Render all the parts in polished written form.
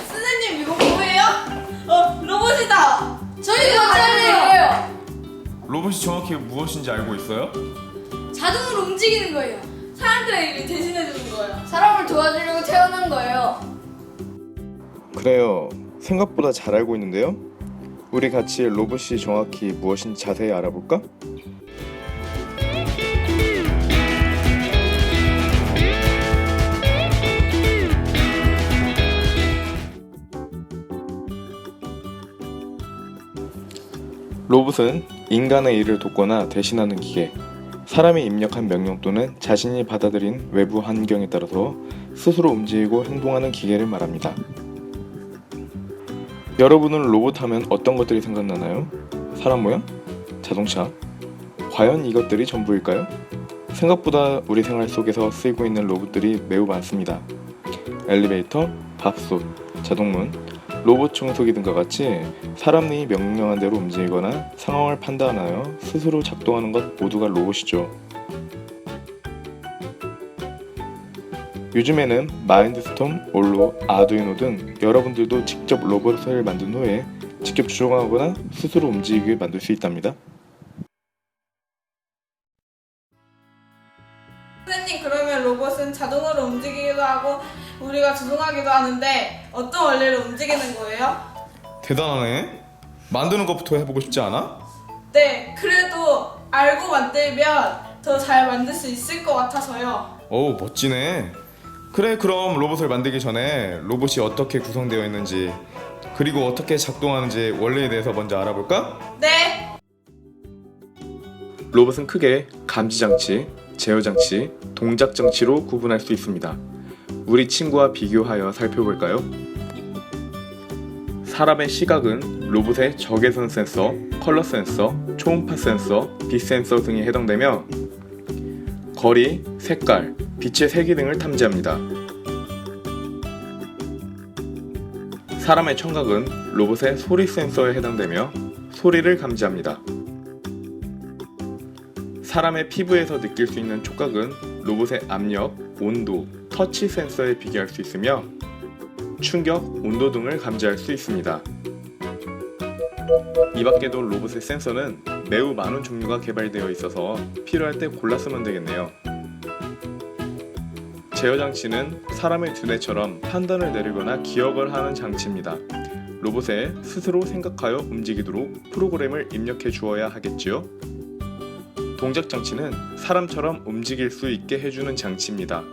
선생님 이거 뭐예요? 로봇이다. 저희 경찰이에요. 로봇이 정확히 무엇인지 알고 있어요? 자동으로 움직이는 거예요. 사람들의 일을 대신해 주는 거예요. 사람을 도와주려고 태어난 거예요. 그래요. 생각보다 잘 알고 있는데요. 우리 같이 로봇이 정확히 무엇인지 자세히 알아볼까? 로봇은 인간의 일을 돕거나 대신하는 기계, 사람이 입력한 명령 또는 자신이 받아들인 외부 환경에 따라서 스스로 움직이고 행동하는 기계를 말합니다. 여러분은 로봇 하면 어떤 것들이 생각나나요? 사람 모양? 자동차? 과연 이것들이 전부일까요? 생각보다 우리 생활 속에서 쓰이고 있는 로봇들이 매우 많습니다. 엘리베이터, 밥솥, 자동문, 로봇 청소기 등과 같이 사람이 명령한 대로 움직이거나 상황을 판단하여 스스로 작동하는 것 모두가 로봇이죠. 요즘에는 마인드스톰, 올로, 아두이노 등 여러분들도 직접 로봇을 만든 후에 직접 조종하거나 스스로 움직이게 만들 수 있답니다. 선생님 그러면 로봇은 자동으로 움직이기도 하고 우리가 조종하기도 하는데 어떤 원리로 움직이는 거예요? 대단하네. 만드는 것부터 해보고 싶지 않아? 네, 그래도 알고 만들면 더 잘 만들 수 있을 것 같아서요. 어우, 멋지네. 그래, 그럼 로봇을 만들기 전에 로봇이 어떻게 구성되어 있는지, 그리고 어떻게 작동하는지 원리에 대해서 먼저 알아볼까? 네. 로봇은 크게 감지장치, 제어장치, 동작장치로 구분할 수 있습니다. 우리 친구와 비교하여 살펴볼까요? 사람의 시각은 로봇의 적외선 센서, 컬러 센서, 초음파 센서, 빛 센서 등이 해당되며 거리, 색깔, 빛의 세기 등을 탐지합니다. 사람의 청각은 로봇의 소리 센서에 해당되며 소리를 감지합니다. 사람의 피부에서 느낄 수 있는 촉각은 로봇의 압력, 온도, 터치 센서에 비교할 수 있으며 충격, 온도 등을 감지할 수 있습니다. 이 밖에도 로봇의 센서는 매우 많은 종류가 개발되어 있어서 필요할 때 골라 쓰면 되겠네요. 제어장치는 사람의 두뇌처럼 판단을 내리거나 기억을 하는 장치입니다. 로봇에 스스로 생각하여 움직이도록 프로그램을 입력해 주어야 하겠지요. 동작장치는 사람처럼 움직일 수 있게 해주는 장치입니다.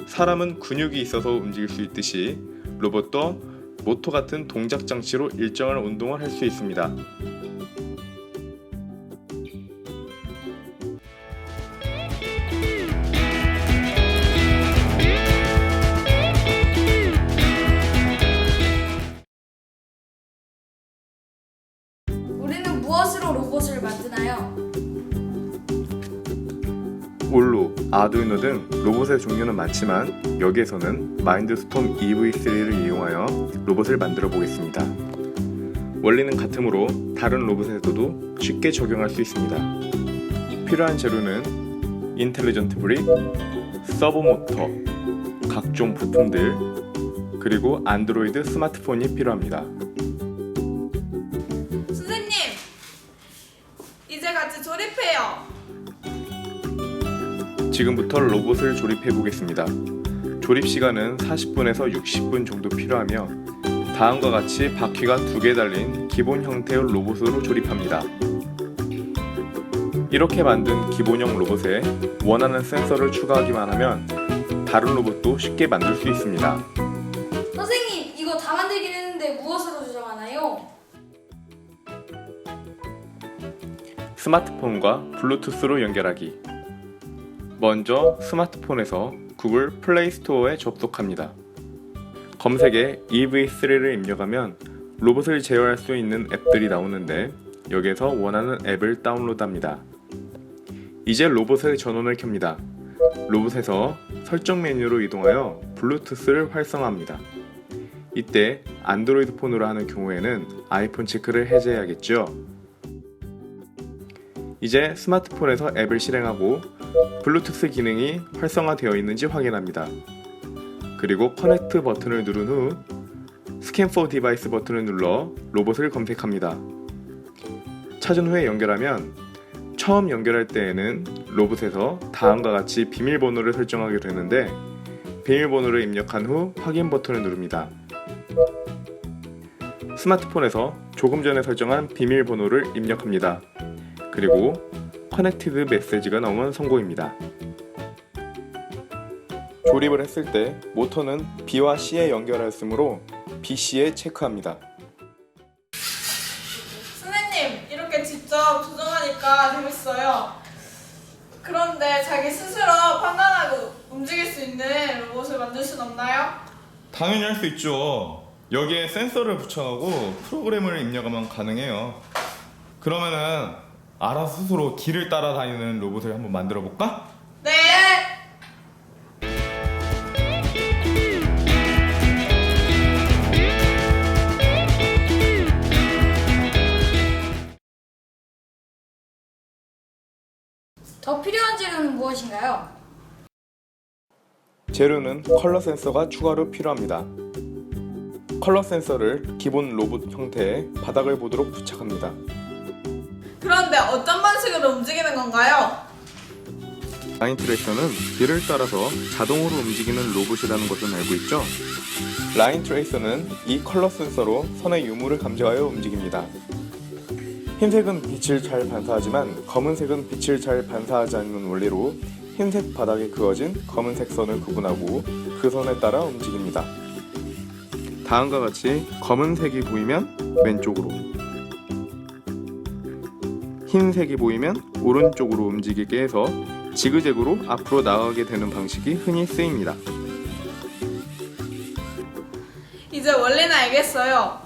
사람은 근육이 있어서 움직일 수 있듯이 로봇도 모터 같은 동작장치로 일정한 운동을 할 수 있습니다. 우리는 무엇으로 로봇을 만드나요? 올로, 아두이노 등 로봇의 종류는 많지만 여기에서는 마인드스톰 EV3를 이용하여 로봇을 만들어 보겠습니다. 원리는 같으므로 다른 로봇에서도 쉽게 적용할 수 있습니다. 필요한 재료는 인텔리전트 브릭, 서버 모터, 각종 부품들, 그리고 안드로이드 스마트폰이 필요합니다. 선생님, 이제 같이 조립해요. 지금부터 로봇을 조립해 보겠습니다. 조립 시간은 40분에서 60분 정도 필요하며 다음과 같이 바퀴가 2개 달린 기본 형태의 로봇으로 조립합니다. 이렇게 만든 기본형 로봇에 원하는 센서를 추가하기만 하면 다른 로봇도 쉽게 만들 수 있습니다. 선생님, 이거 다 만들긴 했는데 무엇으로 조정하나요? 스마트폰과 블루투스로 연결하기. 먼저 스마트폰에서 구글 플레이 스토어에 접속합니다. 검색에 EV3를 입력하면 로봇을 제어할 수 있는 앱들이 나오는데 여기에서 원하는 앱을 다운로드합니다. 이제 로봇의 전원을 켭니다. 로봇에서 설정 메뉴로 이동하여 블루투스를 활성화합니다. 이때 안드로이드 폰으로 하는 경우에는 아이폰 체크를 해제해야겠죠. 이제 스마트폰에서 앱을 실행하고 블루투스 기능이 활성화되어 있는지 확인합니다. 그리고 커넥트 버튼을 누른 후 스캔 포 디바이스 버튼을 눌러 로봇을 검색합니다. 찾은 후에 연결하면 처음 연결할 때에는 로봇에서 다음과 같이 비밀번호를 설정하게 되는데 비밀번호를 입력한 후 확인 버튼을 누릅니다. 스마트폰에서 조금 전에 설정한 비밀번호를 입력합니다. 그리고 커넥티드 메시지가 나오면 성공입니다. 조립을 했을 때 모터는 B와 C에 연결하였으므로 BC에 체크합니다. 선생님, 이렇게 직접 조정하니까 재밌어요. 그런데 자기 스스로 판단하고 움직일 수 있는 로봇을 만들 수는 없나요? 당연히 할 수 있죠. 여기에 센서를 붙여놓고 프로그램을 입력하면 가능해요. 그러면은 알아서 스스로 길을 따라다니는 로봇을 한번 만들어 볼까? 네! 더 필요한 재료는 무엇인가요? 재료는 컬러 센서가 추가로 필요합니다. 컬러 센서를 기본 로봇 형태의 바닥을 보도록 부착합니다. 그런데 어떤 방식으로 움직이는 건가요? 라인 트레이서는 길을 따라서 자동으로 움직이는 로봇이라는 것을 알고 있죠? 라인 트레이서는 이 컬러 센서로 선의 유무를 감지하여 움직입니다. 흰색은 빛을 잘 반사하지만 검은색은 빛을 잘 반사하지 않는 원리로 흰색 바닥에 그어진 검은색 선을 구분하고 그 선에 따라 움직입니다. 다음과 같이 검은색이 보이면 왼쪽으로, 흰색이 보이면 오른쪽으로 움직이게 해서 지그재그로 앞으로 나가게 되는 방식이 흔히 쓰입니다. 이제 원리는 알겠어요.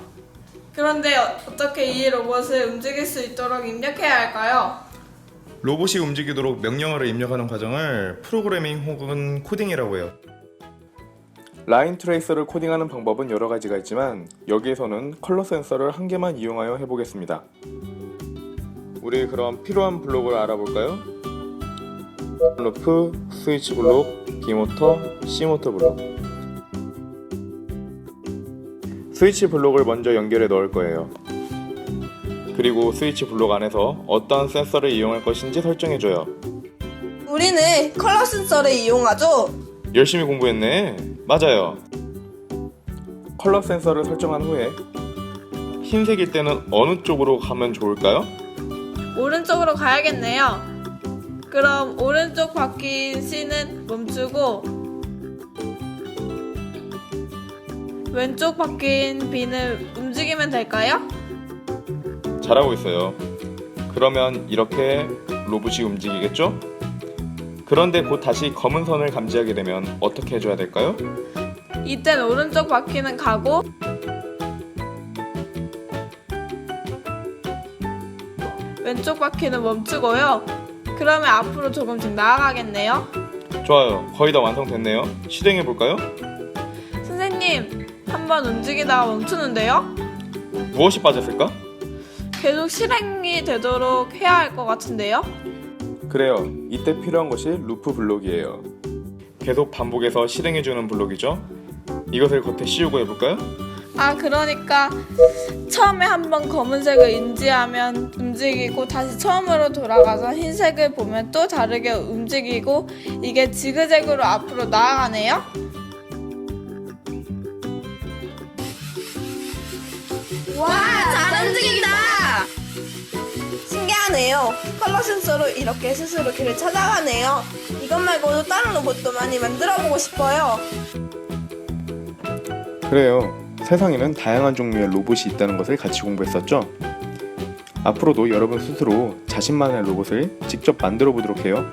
그런데 어떻게 이 로봇을 움직일 수 있도록 입력해야 할까요? 로봇이 움직이도록 명령어를 입력하는 과정을 프로그래밍 혹은 코딩이라고 해요. 라인 트레이서를 코딩하는 방법은 여러 가지가 있지만 여기에서는 컬러 센서를 한 개만 이용하여 해보겠습니다. 우리 그럼 필요한 블록을 알아볼까요? 루프, 스위치 블록, B모터, C모터 블록. 스위치 블록을 먼저 연결해 넣을 거예요. 그리고 스위치 블록 안에서 어떤 센서를 이용할 것인지 설정해줘요. 우리는 컬러 센서를 이용하죠. 열심히 공부했네. 맞아요. 컬러 센서를 설정한 후에 흰색일 때는 어느 쪽으로 가면 좋을까요? 오른쪽으로 가야겠네요. 그럼 오른쪽 바뀐 C는 멈추고 왼쪽 바뀐 B는 움직이면 될까요? 잘하고 있어요. 그러면 이렇게 로봇이 움직이겠죠? 그런데 곧 다시 검은 선을 감지하게 되면 어떻게 해줘야 될까요? 이땐 오른쪽 바퀴는 가고 왼쪽 바퀴는 멈추고요. 그러면 앞으로 조금씩 나아가겠네요. 좋아요. 거의 다 완성됐네요. 실행해 볼까요? 선생님, 한번 움직이다가 멈추는데요? 무엇이 빠졌을까? 계속 실행이 되도록 해야 할 것 같은데요? 그래요. 이때 필요한 것이 루프 블록이에요. 계속 반복해서 실행해주는 블록이죠. 이것을 겉에 씌우고 해볼까요? 아, 그러니까 처음에 한번 검은색을 인지하면 움직이고 다시 처음으로 돌아가서 흰색을 보면 또 다르게 움직이고 이게 지그재그로 앞으로 나아가네요? 와, 잘 움직인다! 신기하네요. 컬러 센서로 이렇게 스스로 길을 찾아가네요. 이것 말고도 다른 로봇도 많이 만들어보고 싶어요. 그래요. 세상에는 다양한 종류의 로봇이 있다는 것을 같이 공부했었죠? 앞으로도 여러분 스스로 자신만의 로봇을 직접 만들어 보도록 해요.